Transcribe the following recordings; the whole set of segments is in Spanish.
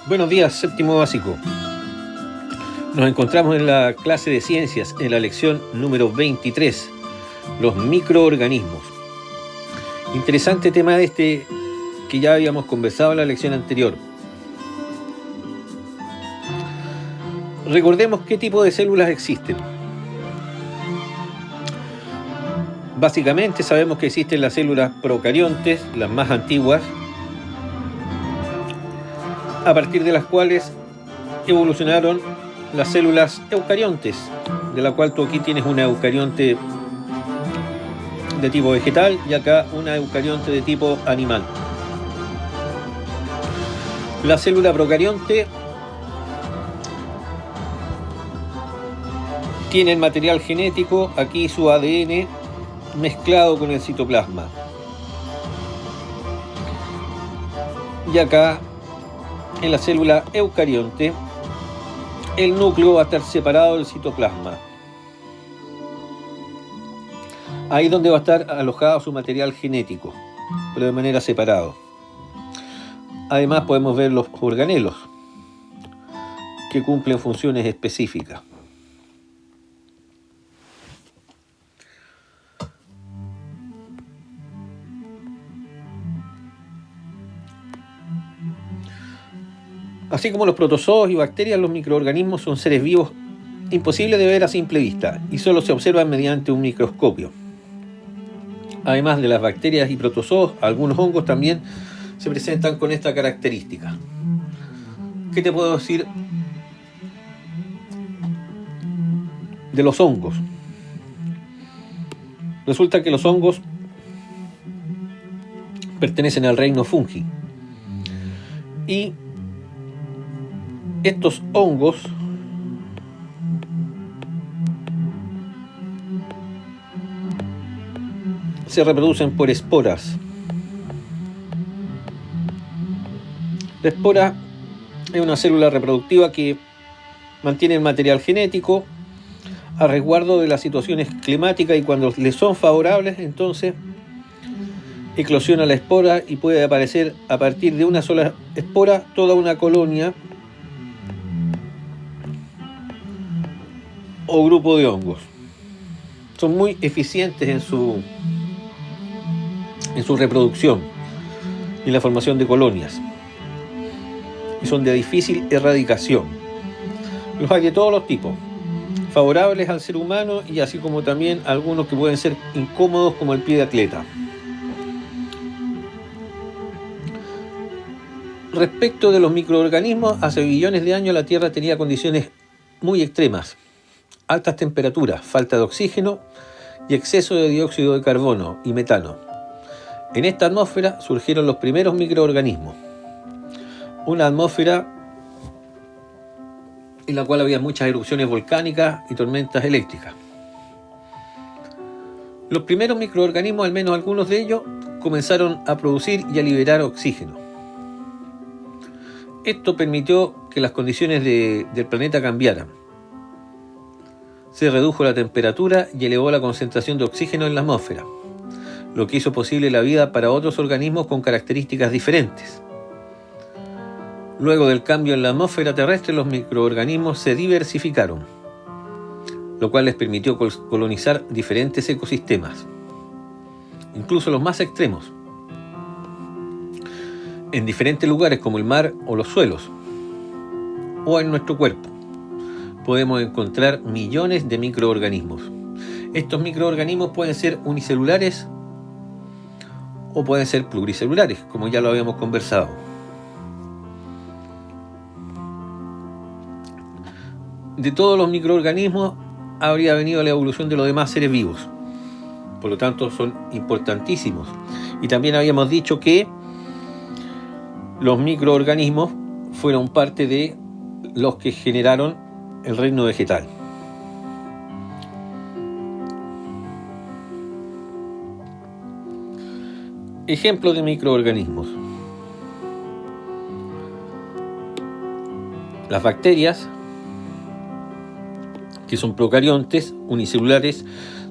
Buenos días, séptimo básico. Nos encontramos en la clase de ciencias, en la lección número 23, los microorganismos. Interesante tema que ya habíamos conversado en la lección anterior. Recordemos qué tipo de células existen. Básicamente sabemos que existen las células procariontes, las más antiguas, a partir de las cuales evolucionaron las células eucariontes, de la cual tú aquí tienes una eucarionte de tipo vegetal y acá una eucarionte de tipo animal. La célula procarionte tiene el material genético, aquí su ADN, mezclado con el citoplasma. Y acá, en la célula eucarionte, el núcleo va a estar separado del citoplasma. Ahí es donde va a estar alojado su material genético, pero de manera separada. Además podemos ver los organelos, que cumplen funciones específicas. Así como los protozoos y bacterias, los microorganismos son seres vivos imposibles de ver a simple vista y solo se observan mediante un microscopio. Además de las bacterias y protozoos, algunos hongos también se presentan con esta característica. ¿Qué te puedo decir de los hongos? Resulta que los hongos pertenecen al reino fungi y estos hongos se reproducen por esporas. La espora es una célula reproductiva que mantiene el material genético a resguardo de las situaciones climáticas y cuando le son favorables, entonces eclosiona la espora y puede aparecer a partir de una sola espora toda una colonia o grupo de hongos. Son muy eficientes en su reproducción y la formación de colonias y son de difícil erradicación. Los hay de todos los tipos, favorables al ser humano y así como también algunos que pueden ser incómodos, como el pie de atleta. Respecto de los microorganismos, hace billones de años la Tierra tenía condiciones muy extremas: altas temperaturas, falta de oxígeno y exceso de dióxido de carbono y metano. En esta atmósfera surgieron los primeros microorganismos. Una atmósfera en la cual había muchas erupciones volcánicas y tormentas eléctricas. Los primeros microorganismos, al menos algunos de ellos, comenzaron a producir y a liberar oxígeno. Esto permitió que las condiciones del planeta cambiaran. Se redujo la temperatura y elevó la concentración de oxígeno en la atmósfera, lo que hizo posible la vida para otros organismos con características diferentes. Luego del cambio en la atmósfera terrestre, los microorganismos se diversificaron, lo cual les permitió colonizar diferentes ecosistemas, incluso los más extremos, en diferentes lugares como el mar o los suelos, o en nuestro cuerpo. Podemos encontrar millones de microorganismos. Estos microorganismos pueden ser unicelulares o pueden ser pluricelulares, como ya lo habíamos conversado. De todos los microorganismos habría venido la evolución de los demás seres vivos. Por lo tanto, son importantísimos. Y también habíamos dicho que los microorganismos fueron parte de los que generaron el reino vegetal. Ejemplos de microorganismos: las bacterias, que son procariontes, unicelulares,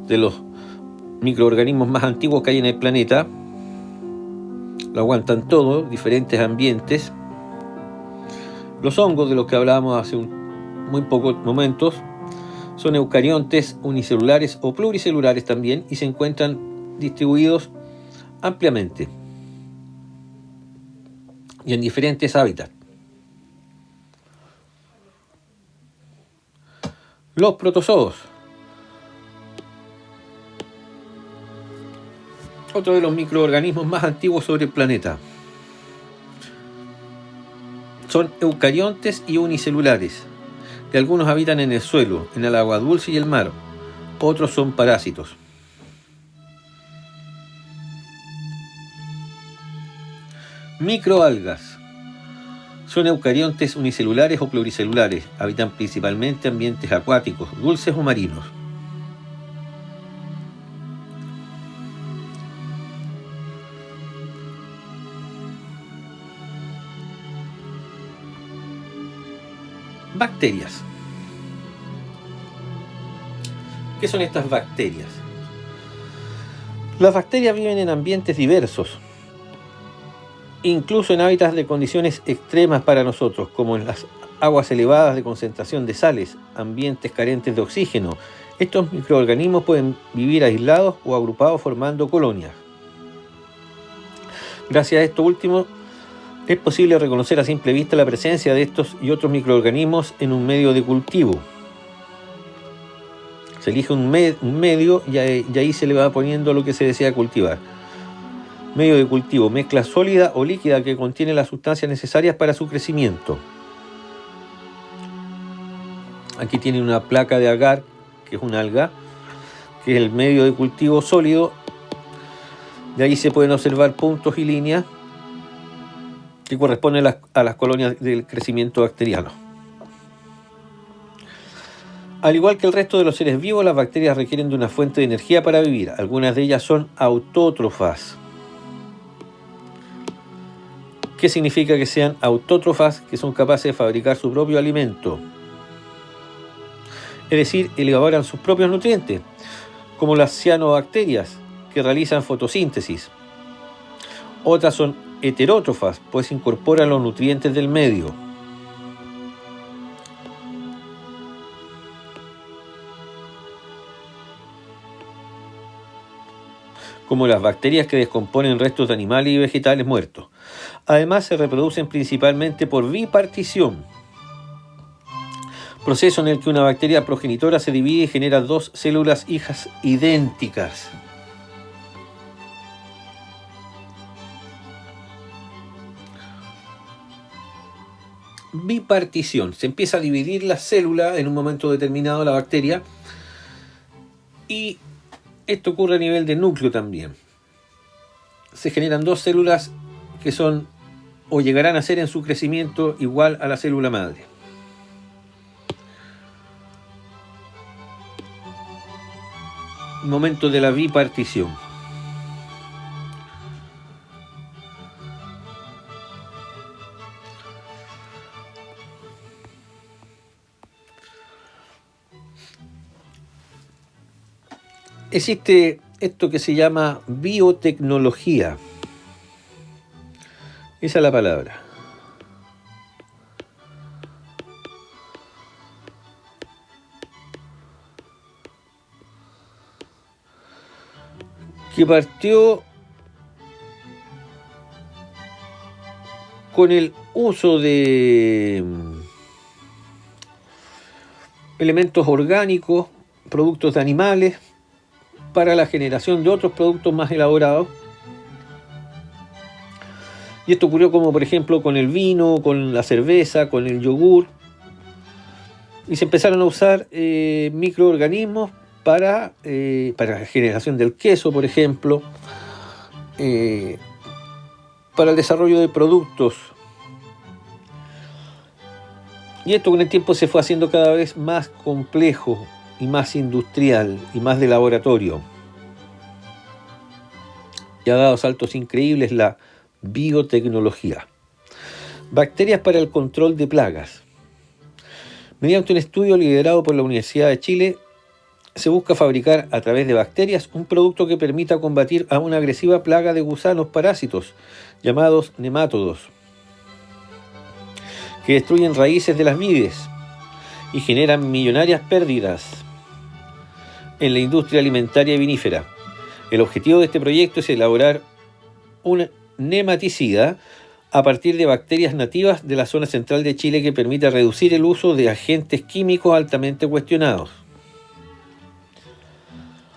de los microorganismos más antiguos que hay en el planeta. Lo aguantan todo, diferentes ambientes. Los hongos de los que hablábamos hace muy pocos momentos son eucariontes unicelulares o pluricelulares también y se encuentran distribuidos ampliamente y en diferentes hábitats. Los protozoos, otro de los microorganismos más antiguos sobre el planeta, son eucariontes y unicelulares, que algunos habitan en el suelo, en el agua dulce y el mar, otros son parásitos. Microalgas son eucariontes unicelulares o pluricelulares, habitan principalmente ambientes acuáticos, dulces o marinos. Bacterias. ¿Qué son estas bacterias? Las bacterias viven en ambientes diversos, incluso en hábitats de condiciones extremas para nosotros, como en las aguas elevadas de concentración de sales, ambientes carentes de oxígeno. Estos microorganismos pueden vivir aislados o agrupados formando colonias. Gracias a esto último, es posible reconocer a simple vista la presencia de estos y otros microorganismos en un medio de cultivo. Se elige un medio y ahí se le va poniendo lo que se desea cultivar. Medio de cultivo, mezcla sólida o líquida que contiene las sustancias necesarias para su crecimiento. Aquí tiene una placa de agar, que es una alga, que es el medio de cultivo sólido. De ahí se pueden observar puntos y líneas que corresponden a las colonias del crecimiento bacteriano. Al igual que el resto de los seres vivos, las bacterias requieren de una fuente de energía para vivir. Algunas de ellas son autótrofas. ¿Qué significa que sean autótrofas? Que son capaces de fabricar su propio alimento. Es decir, elaboran sus propios nutrientes, como las cianobacterias, que realizan fotosíntesis. Otras son heterótrofas, pues incorporan los nutrientes del medio. Como las bacterias que descomponen restos de animales y vegetales muertos. Además, se reproducen principalmente por bipartición, proceso en el que una bacteria progenitora se divide y genera dos células hijas idénticas. Bipartición. Se empieza a dividir la célula en un momento determinado, la bacteria, y esto ocurre a nivel de núcleo también. Se generan dos células que son o llegarán a ser en su crecimiento igual a la célula madre. Momento de la bipartición. Existe esto que se llama biotecnología. Esa es la palabra. Que partió con el uso de elementos orgánicos, productos de animales, para la generación de otros productos más elaborados. Y esto ocurrió como por ejemplo con el vino, con la cerveza, con el yogur. Y se empezaron a usar microorganismos para la generación del queso, por ejemplo, para el desarrollo de productos. Y esto con el tiempo se fue haciendo cada vez más complejo y más industrial y más de laboratorio. Y ha dado saltos increíbles la biotecnología. Bacterias para el control de plagas. Mediante un estudio liderado por la Universidad de Chile, se busca fabricar a través de bacterias un producto que permita combatir a una agresiva plaga de gusanos parásitos llamados nemátodos, que destruyen raíces de las vides y generan millonarias pérdidas en la industria alimentaria y vinífera. El objetivo de este proyecto es elaborar un nematicida a partir de bacterias nativas de la zona central de Chile que permita reducir el uso de agentes químicos altamente cuestionados.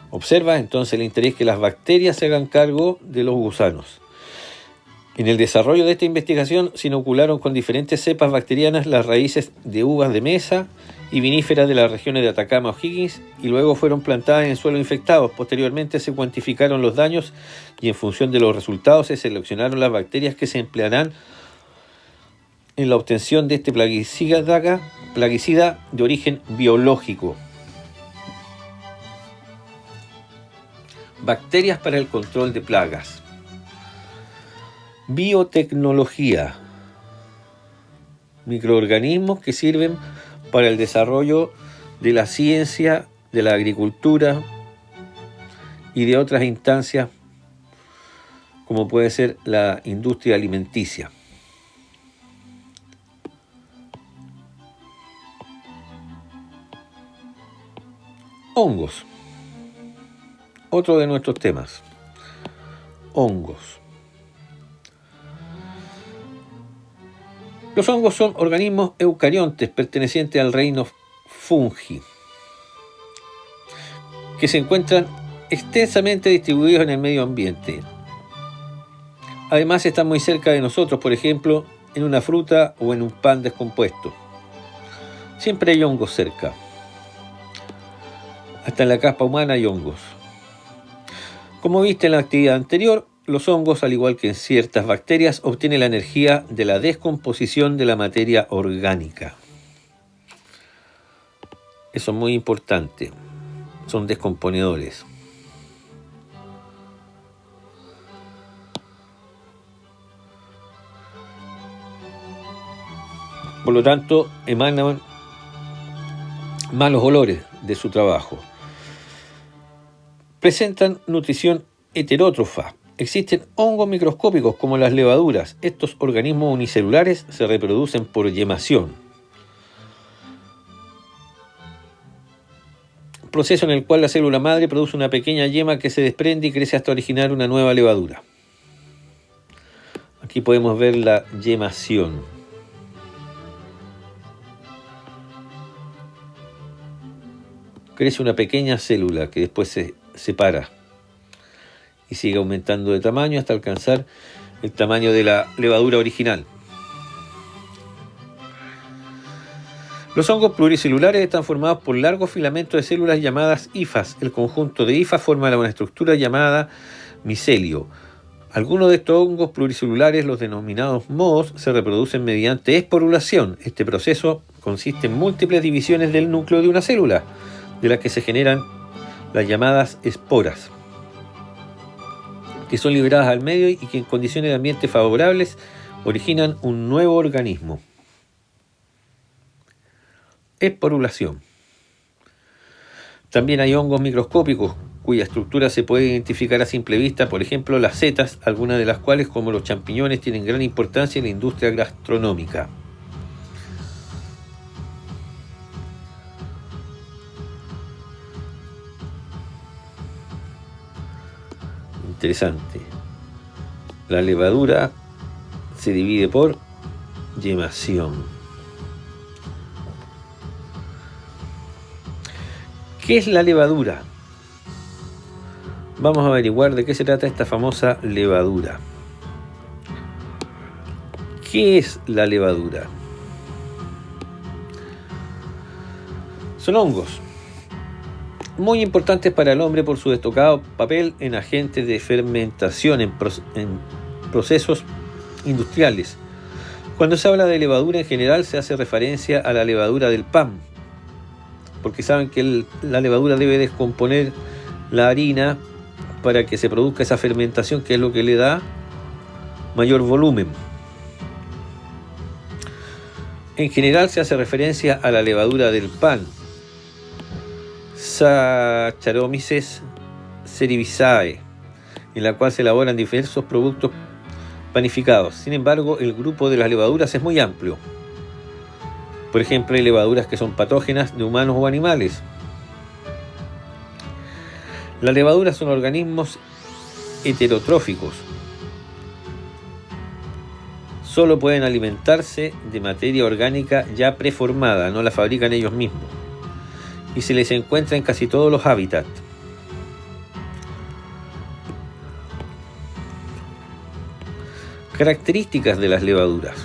Observa entonces el interés que las bacterias se hagan cargo de los gusanos. En el desarrollo de esta investigación se inocularon con diferentes cepas bacterianas las raíces de uvas de mesa y viníferas de las regiones de Atacama, O'Higgins, y luego fueron plantadas en suelos infectados. Posteriormente se cuantificaron los daños y en función de los resultados se seleccionaron las bacterias que se emplearán en la obtención de este plaguicida de origen biológico. Bacterias para el control de plagas. Biotecnología. Microorganismos que sirven para el desarrollo de la ciencia, de la agricultura y de otras instancias como puede ser la industria alimenticia. Hongos. Otro de nuestros temas. Hongos. Los hongos son organismos eucariontes pertenecientes al reino fungi, que se encuentran extensamente distribuidos en el medio ambiente. Además están muy cerca de nosotros, por ejemplo, en una fruta o en un pan descompuesto. Siempre hay hongos cerca. Hasta en la capa humana hay hongos. Como viste en la actividad anterior, los hongos, al igual que en ciertas bacterias, obtienen la energía de la descomposición de la materia orgánica. Eso es muy importante. Son descomponedores. Por lo tanto, emanan malos olores de su trabajo. Presentan nutrición heterótrofa. Existen hongos microscópicos como las levaduras. Estos organismos unicelulares se reproducen por yemación, proceso en el cual la célula madre produce una pequeña yema que se desprende y crece hasta originar una nueva levadura. Aquí podemos ver la yemación. Crece una pequeña célula que después se separa y sigue aumentando de tamaño hasta alcanzar el tamaño de la levadura original. Los hongos pluricelulares están formados por largos filamentos de células llamadas hifas. El conjunto de hifas forma una estructura llamada micelio. Algunos de estos hongos pluricelulares, los denominados mohos, se reproducen mediante esporulación. Este proceso consiste en múltiples divisiones del núcleo de una célula, de las que se generan las llamadas esporas, que son liberadas al medio y que en condiciones de ambiente favorables originan un nuevo organismo. Esporulación. También hay hongos microscópicos cuya estructura se puede identificar a simple vista, por ejemplo las setas, algunas de las cuales, como los champiñones, tienen gran importancia en la industria gastronómica. Interesante. La levadura se divide por yemación. ¿Qué es la levadura? Vamos a averiguar de qué se trata esta famosa levadura. ¿Qué es la levadura? Son hongos muy importantes para el hombre por su destacado papel en agentes de fermentación en procesos industriales. Cuando se habla de levadura en general se hace referencia a la levadura del pan, porque saben que la levadura debe descomponer la harina para que se produzca esa fermentación, que es lo que le da mayor volumen. En general se hace referencia a la levadura del pan, Saccharomyces cerevisiae, en la cual se elaboran diversos productos panificados. Sin embargo, el grupo de las levaduras es muy amplio. Por ejemplo, hay levaduras que son patógenas de humanos o animales. Las levaduras son organismos heterotróficos. Solo pueden alimentarse de materia orgánica ya preformada, no la fabrican ellos mismos. Y se les encuentra en casi todos los hábitats. Características de las levaduras.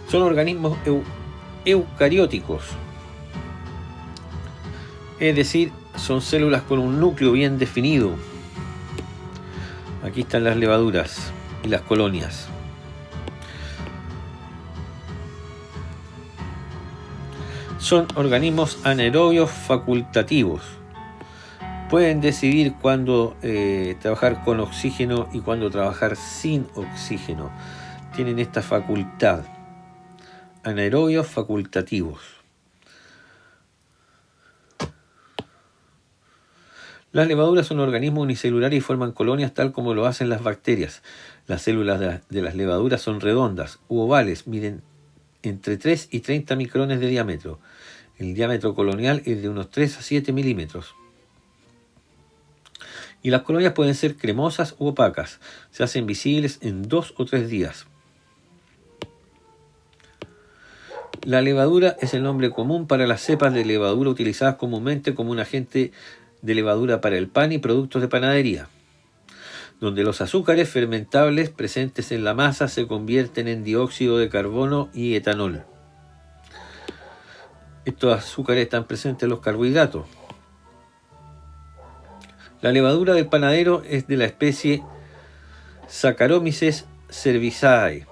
Son organismos eucarióticos, es decir, son células con un núcleo bien definido. Aquí están las levaduras y las colonias. Son organismos anaerobios facultativos. Pueden decidir cuándo trabajar con oxígeno y cuándo trabajar sin oxígeno. Tienen esta facultad. Anaerobios facultativos. Las levaduras son organismos unicelulares y forman colonias tal como lo hacen las bacterias. Las células de las levaduras son redondas u ovales, miden entre 3 y 30 micrones de diámetro. El diámetro colonial es de unos 3 a 7 milímetros. Y las colonias pueden ser cremosas u opacas. Se hacen visibles en 2 o 3 días. La levadura es el nombre común para las cepas de levadura utilizadas comúnmente como un agente de levadura para el pan y productos de panadería, donde los azúcares fermentables presentes en la masa se convierten en dióxido de carbono y etanol. Estos azúcares están presentes en los carbohidratos. La levadura del panadero es de la especie Saccharomyces cerevisiae,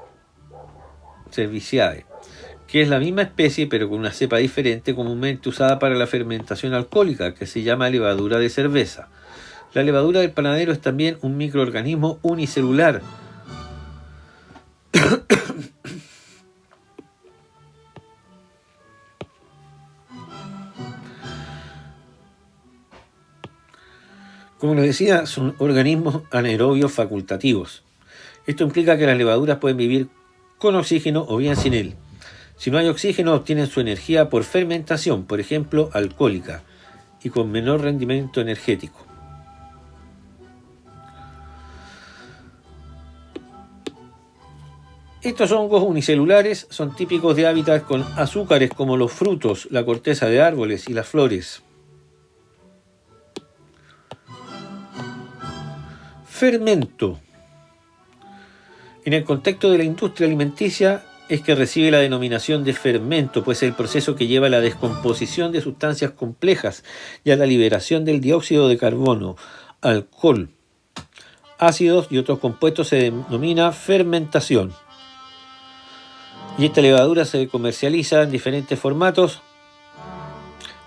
que es la misma especie pero con una cepa diferente comúnmente usada para la fermentación alcohólica, que se llama levadura de cerveza. La levadura del panadero es también un microorganismo unicelular. Como les decía, son organismos anaerobios facultativos. Esto implica que las levaduras pueden vivir con oxígeno o bien sin él. Si no hay oxígeno, obtienen su energía por fermentación, por ejemplo, alcohólica, y con menor rendimiento energético. Estos hongos unicelulares son típicos de hábitats con azúcares como los frutos, la corteza de árboles y las flores. Fermento. En el contexto de la industria alimenticia es que recibe la denominación de fermento, pues es el proceso que lleva a la descomposición de sustancias complejas y a la liberación del dióxido de carbono, alcohol, ácidos y otros compuestos se denomina fermentación. Y esta levadura se comercializa en diferentes formatos.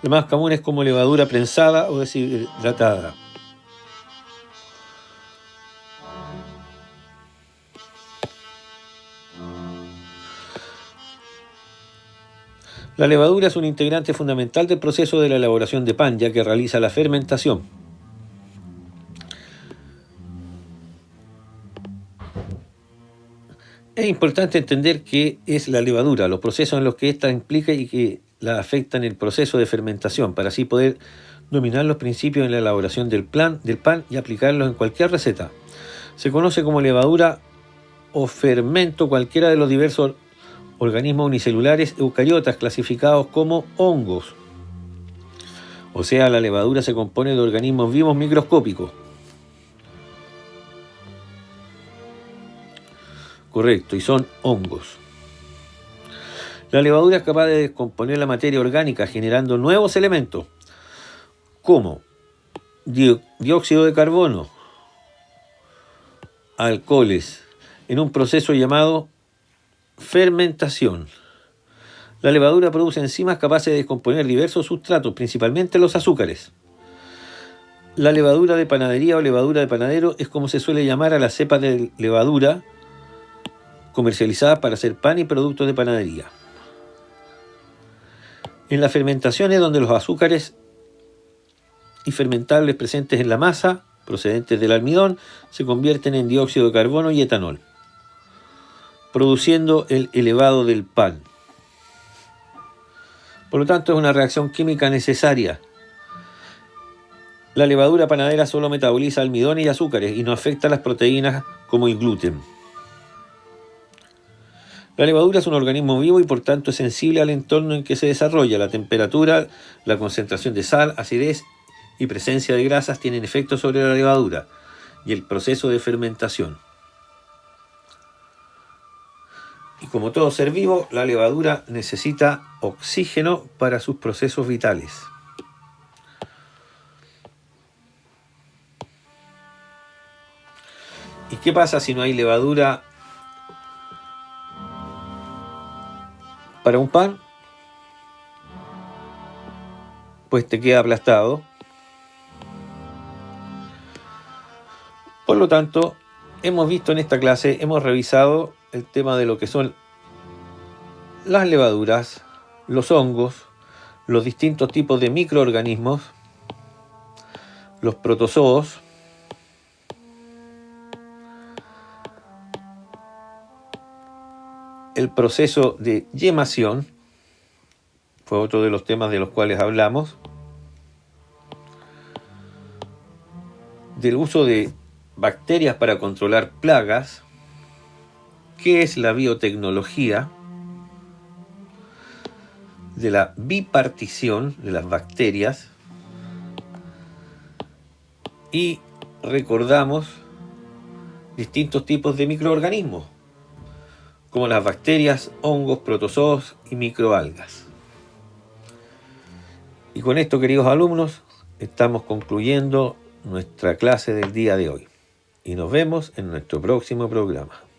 Lo más común es como levadura prensada o deshidratada. La levadura es un integrante fundamental del proceso de la elaboración de pan, ya que realiza la fermentación. Es importante entender qué es la levadura, los procesos en los que ésta implica y que la afectan el proceso de fermentación, para así poder dominar los principios en la elaboración del pan y aplicarlos en cualquier receta. Se conoce como levadura o fermento cualquiera de los diversos organismos unicelulares eucariotas clasificados como hongos. O sea, la levadura se compone de organismos vivos microscópicos. Correcto, y son hongos. La levadura es capaz de descomponer la materia orgánica generando nuevos elementos como dióxido de carbono, alcoholes, en un proceso llamado fermentación. La levadura produce enzimas capaces de descomponer diversos sustratos, principalmente los azúcares. La levadura de panadería o levadura de panadero es como se suele llamar a la cepa de levadura comercializada para hacer pan y productos de panadería. En la fermentación es donde los azúcares y fermentables presentes en la masa, procedentes del almidón, se convierten en dióxido de carbono y etanol. produciendo el elevado del pan. Por lo tanto, es una reacción química necesaria. La levadura panadera solo metaboliza almidones y azúcares y no afecta a las proteínas como el gluten. La levadura es un organismo vivo y por tanto es sensible al entorno en que se desarrolla. La temperatura, la concentración de sal, acidez y presencia de grasas tienen efecto sobre la levadura y el proceso de fermentación. Y como todo ser vivo, la levadura necesita oxígeno para sus procesos vitales. ¿Y qué pasa si no hay levadura para un pan? Pues te queda aplastado. Por lo tanto, hemos visto en esta clase, hemos revisado el tema de lo que son las levaduras, los hongos, los distintos tipos de microorganismos, los protozoos, el proceso de yemación, fue otro de los temas de los cuales hablamos, del uso de bacterias para controlar plagas, qué es la biotecnología, de la bipartición de las bacterias y recordamos distintos tipos de microorganismos como las bacterias, hongos, protozoos y microalgas. Y con esto, queridos alumnos, estamos concluyendo nuestra clase del día de hoy y nos vemos en nuestro próximo programa.